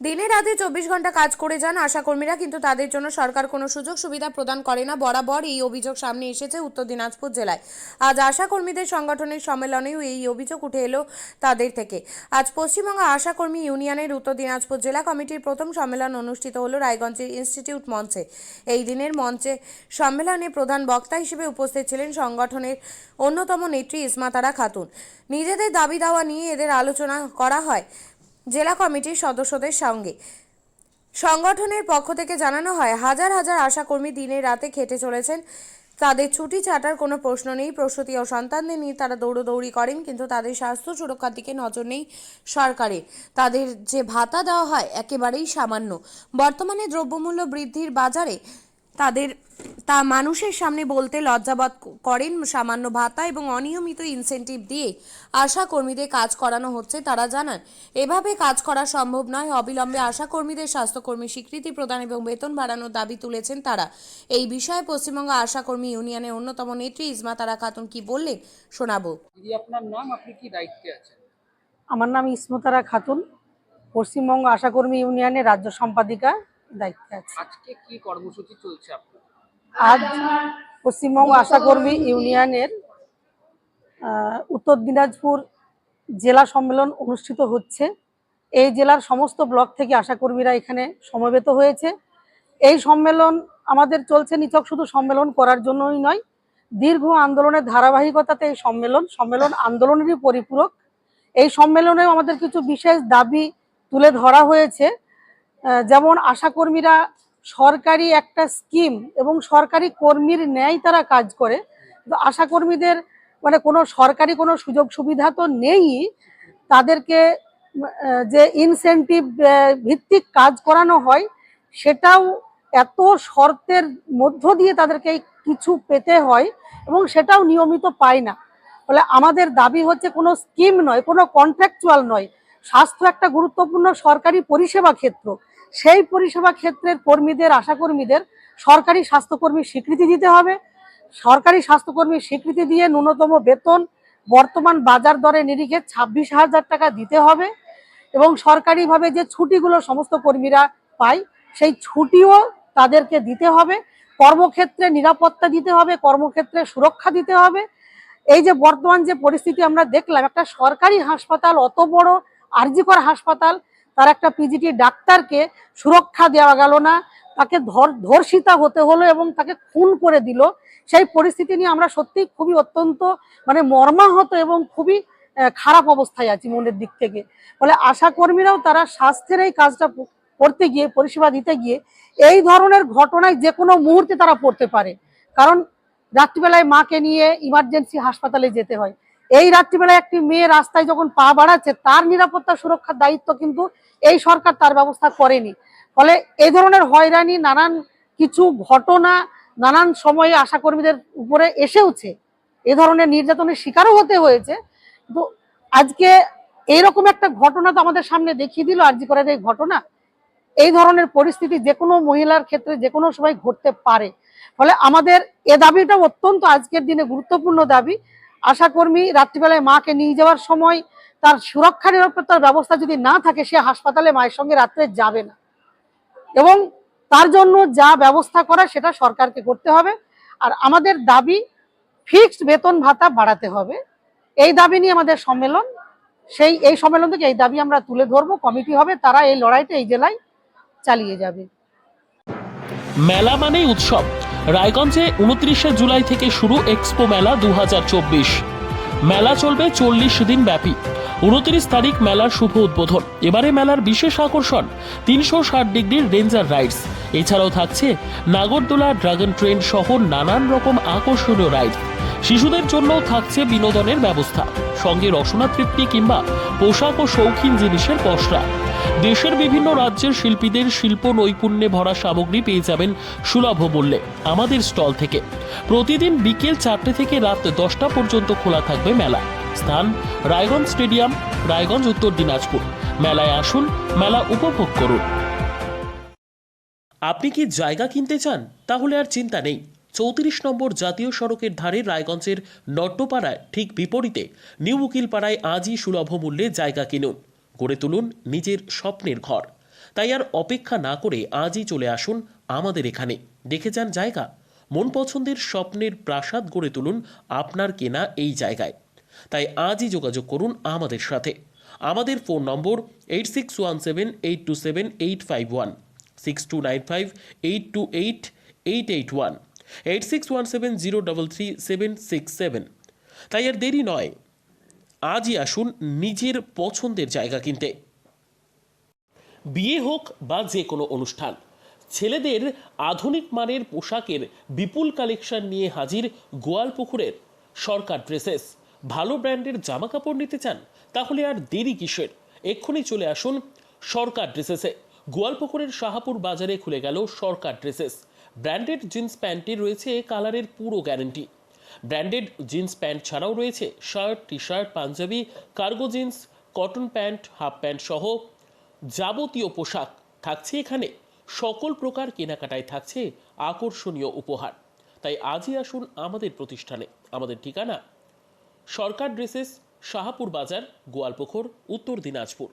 দিনে রাতে 24 ঘন্টা কাজ করে যান আশাকর্মীরা, কিন্তু তাদের জন্য সরকার কোনো সুযোগ সুবিধা প্রদান করে না। বরাবর এই অভিযোগ সামনে এসেছে উত্তর দিনাজপুর জেলায়। আজ আশাকর্মীদের সংগঠনের সম্মেলনেও এই অভিযোগ উঠে এলো তাদের থেকে। আজ পশ্চিমবঙ্গ আশাকর্মী ইউনিয়নের উত্তর দিনাজপুর জেলা কমিটির প্রথম সম্মেলন অনুষ্ঠিত হলো রায়গঞ্জের ইনস্টিটিউট মঞ্চে। এই দিনের মঞ্চে সম্মেলনে প্রধান বক্তা হিসেবে উপস্থিত ছিলেন সংগঠনের অন্যতম নেত্রী ইসমাতারা খাতুন। নিজেদের দাবি দাওয়া নিয়ে এদের আলোচনা করা হয় জেলা কমিটির সদস্যদের সঙ্গে। সংগঠনের পক্ষ থেকে জানানো হয়, হাজার হাজার আশাকর্মী দিনে রাতে খেটে চলেছেন। তাদের ছুটি ছাটার কোনো প্রশ্ন নেই। প্রসূতি ও সন্তানদের নিয়ে তারা দৌড়দৌড়ি করেন, কিন্তু তাদের স্বাস্থ্য সুরক্ষার দিকে নজর নেই সরকারের। তাদের যে ভাতা দেওয়া হয় একেবারেই সামান্য। বর্তমানে দ্রব্যমূল্য বৃদ্ধির বাজারে তাদের তা মানুষের সামনে বলতে লজ্জাবোধ করেন। সামান্য ভাতা এবং অনিয়মিত ইনসেন্টিভ দিয়ে আশা কর্মীদের কাজ করানো হচ্ছে। তারা জানান, এভাবে কাজ করা সম্ভব নয়। অবিলম্বে আশা কর্মীদের স্বাস্থ্যকর্মী স্বীকৃতি প্রদান এবং বেতন বাড়ানোর দাবি তুলেছেন তারা। এই বিষয়ে পশ্চিমবঙ্গ আশা কর্মী ইউনিয়নের অন্যতম নেত্রী ইসমাতারা খাতুন কি বললেন শোনাবো। দিদি, আপনার নাম, আপনি কি দায়িত্বে আছেন? আমার নাম ইসমতারা খাতুন, পশ্চিমবঙ্গ আশাকর্মী ইউনিয়নের রাজ্য সম্পাদিকা দায়িত্বে আছে। আজকে কি কর্মসূচি চলছে আপনার? আজ পশ্চিমবঙ্গ আশাকর্মী ইউনিয়নের উত্তর দিনাজপুর জেলা সম্মেলন অনুষ্ঠিত হচ্ছে। এই জেলার সমস্ত ব্লক থেকে আশাকর্মীরা এখানে সমবেত হয়েছে। এই সম্মেলন আমাদের চলছে নিছক শুধু সম্মেলন করার জন্যই নয়, দীর্ঘ আন্দোলনের ধারাবাহিকতাতে এই সম্মেলন আন্দোলনেরই পরিপূরক। এই সম্মেলনেও আমাদের কিছু বিশেষ দাবি তুলে ধরা হয়েছে। যেমন আশাকর্মীরা সরকারি একটা স্কিম এবং সরকারি কর্মীর ন্যায় তারা কাজ করে, কিন্তু আশাকর্মীদের মানে কোনো সরকারি কোনো সুযোগ সুবিধা তো নেই। তাদেরকে যে ইনসেন্টিভ ভিত্তিক কাজ করানো হয় সেটাও এত শর্তের মধ্য দিয়ে তাদেরকে কিছু পেতে হয় এবং সেটাও নিয়মিত পায় না। ফলে আমাদের দাবি হচ্ছে কোনো স্কিম নয়, কোনো কন্ট্রাকচুয়াল নয়। স্বাস্থ্য একটা গুরুত্বপূর্ণ সরকারি পরিষেবা ক্ষেত্র। সেই পরিষেবা ক্ষেত্রের কর্মীদের, আশাকর্মীদের সরকারি স্বাস্থ্যকর্মীর স্বীকৃতি দিতে হবে। সরকারি স্বাস্থ্যকর্মীর স্বীকৃতি দিয়ে ন্যূনতম বেতন বর্তমান বাজার দরে নিরিখে 26,000 টাকা দিতে হবে এবং সরকারিভাবে যে ছুটিগুলো সমস্ত কর্মীরা পায় সেই ছুটিও তাদেরকে দিতে হবে। কর্মক্ষেত্রে নিরাপত্তা দিতে হবে, কর্মক্ষেত্রে সুরক্ষা দিতে হবে। এই যে বর্তমান যে পরিস্থিতি আমরা দেখলাম, একটা সরকারি হাসপাতাল, অত বড় আরজিকর হাসপাতাল, তার একটা পিজিটি ডাক্তারকে সুরক্ষা দেওয়া গেল না, তাকে ধর্ষিতা হতে হলো এবং তাকে খুন করে দিল। সেই পরিস্থিতি নিয়ে আমরা সত্যি খুবই অত্যন্ত মানে মর্মাহত এবং খুবই খারাপ অবস্থায় আছি মনের দিক থেকে। ফলে আশাকর্মীরাও তারা স্বাস্থ্যের এই কাজটা করতে গিয়ে, পরিষেবা দিতে গিয়ে এই ধরনের ঘটনায় যে কোনো মুহূর্তে তারা পড়তে পারে। কারণ রাত্রিবেলায় মাকে নিয়ে ইমার্জেন্সি হাসপাতালে যেতে হয়। এই রাত্রিবেলায় একটি মেয়ে রাস্তায় যখন পা বাড়াচ্ছে, তার নিরাপত্তা সুরক্ষার দায়িত্ব কিন্তু এই সরকার তার ব্যবস্থা করেনি। ফলে এই ধরনের হয়রানি, নানান কিছু ঘটনা নানান সময়ে আশাকর্মীদের উপরে এসেওছে। এ ধরনের নির্যাতনের শিকারও হতে হয়েছে। কিন্তু আজকে এইরকম একটা ঘটনা তো আমাদের সামনে দেখিয়ে দিল, আরজি করের এই ঘটনা। এই ধরনের পরিস্থিতি যে কোনো মহিলার ক্ষেত্রে যে কোনো সময় ঘটতে পারে। ফলে আমাদের এ দাবিটা অত্যন্ত আজকের দিনে গুরুত্বপূর্ণ দাবি। আশাকর্মী রাত্রিবেলায় মাকে নিয়ে যাওয়ার সময় তার সুরক্ষা নিরাপত্তার ব্যবস্থা যদি না থাকে, সে হাসপাতালে মায়ের সঙ্গে রাত্রে যাবে না এবং তার জন্য যা ব্যবস্থা করা সেটা সরকারকে করতে হবে। আর আমাদের দাবি, ফিক্সড বেতন ভাতা বাড়াতে হবে। এই দাবি নিয়ে আমাদের সম্মেলন। এই সম্মেলন থেকে এই দাবি আমরা তুলে ধরবো। কমিটি হবে, তারা এই লড়াইটা এই জেলায় চালিয়ে যাবে। মেলা মানেই উৎসব। রায়গঞ্জে 29শে জুলাই থেকে শুরু এক্সপো মেলা 2024। মেলা চলবে 40 দিন ব্যাপী। 29 তারিখ মেলার শুভ উদ্বোধন। এবারে মেলার বিশেষ আকর্ষণ 360 ডিগ্রির রেঞ্জার রাইডস। এছাড়াও থাকছে নাগরদোলা, ড্রাগন ট্রেন সহ নানান রকম আকর্ষণীয় রাইড। শিশুদের জন্য থাকছে বিনোদনের ব্যবস্থা, সঙ্গে রসনা তৃপ্তি কিংবা পোশাক ও শৌখিন জিনিসের পসরা। দেশের বিভিন্ন রাজ্যের শিল্পীদের শিল্প নৈপুণ্যে ভরা সামগ্রী পেয়ে যাবেন সুলভ মূল্যে আমাদের স্টল থেকে। প্রতিদিন বিকেল 4টে থেকে রাত 10টা পর্যন্ত খোলা থাকবে মেলা। স্থান রায়গঞ্জ স্টেডিয়াম, রায়গঞ্জ, উত্তর দিনাজপুর। মেলায় আসুন, মেলা উপভোগ করুন। আপনি কি জায়গা কিনতে চান? তাহলে আর চিন্তা নেই। 34 নম্বর জাতীয় সড়কের ধারে রায়গঞ্জের নট্টপাড়ায় ঠিক বিপরীতে নিউ উকিলপাড়ায় আজই সুলভ মূল্যে জায়গা কিনুন, গড়ে তুলুন নিজের স্বপ্নের ঘর। তাই আর অপেক্ষা না করে আজই চলে আসুন আমাদের এখানে, দেখে যান জায়গা, মন পছন্দের স্বপ্নের প্রাসাদ গড়ে তুলুন আপনার কেনা এই জায়গায়। তাই আজই যোগাযোগ করুন আমাদের সাথে। আমাদের ফোন নম্বর 8617827851, 6295828881, 8617033767। তাই আর দেরি নয়, আজই আসুন নিজের পছন্দের জায়গা কিনতে। বিয়ে হোক বা যে কোনো অনুষ্ঠান, ছেলেদের আধুনিক মানের পোশাকের বিপুল কালেকশন নিয়ে হাজির গোয়ালপুকুরের সরকার ড্রেসেস। ভালো ব্র্যান্ডের জামা কাপড় নিতে চান? তাহলে আর দেরি কিসের, এক্ষুনি চলে আসুন সরকার ড্রেসেসে। গোয়ালপুকুরের শাহাপুর বাজারে খুলে গেল সরকার ড্রেসেস। ব্র্যান্ডেড জিন্স প্যান্টে রয়েছে কালারের পুরো গ্যারেন্টি। ব্র্যান্ডেড জিন্স প্যান্ট ছাড়াও রয়েছে shirt, T shirt, panjabi, cargo jeans, cotton pant, half pant সহ যাবতীয় পোশাক থাকছে এখানে। সকল প্রকার কেনাকাটায় থাকছে আকর্ষণীয় উপহার। তাই আজই আসুন আমাদের প্রতিষ্ঠানে। আমাদের ঠিকানা সরকার ড্রেসেস, শাহাপুর বাজার, গোয়ালপুকুর, উত্তর দিনাজপুর।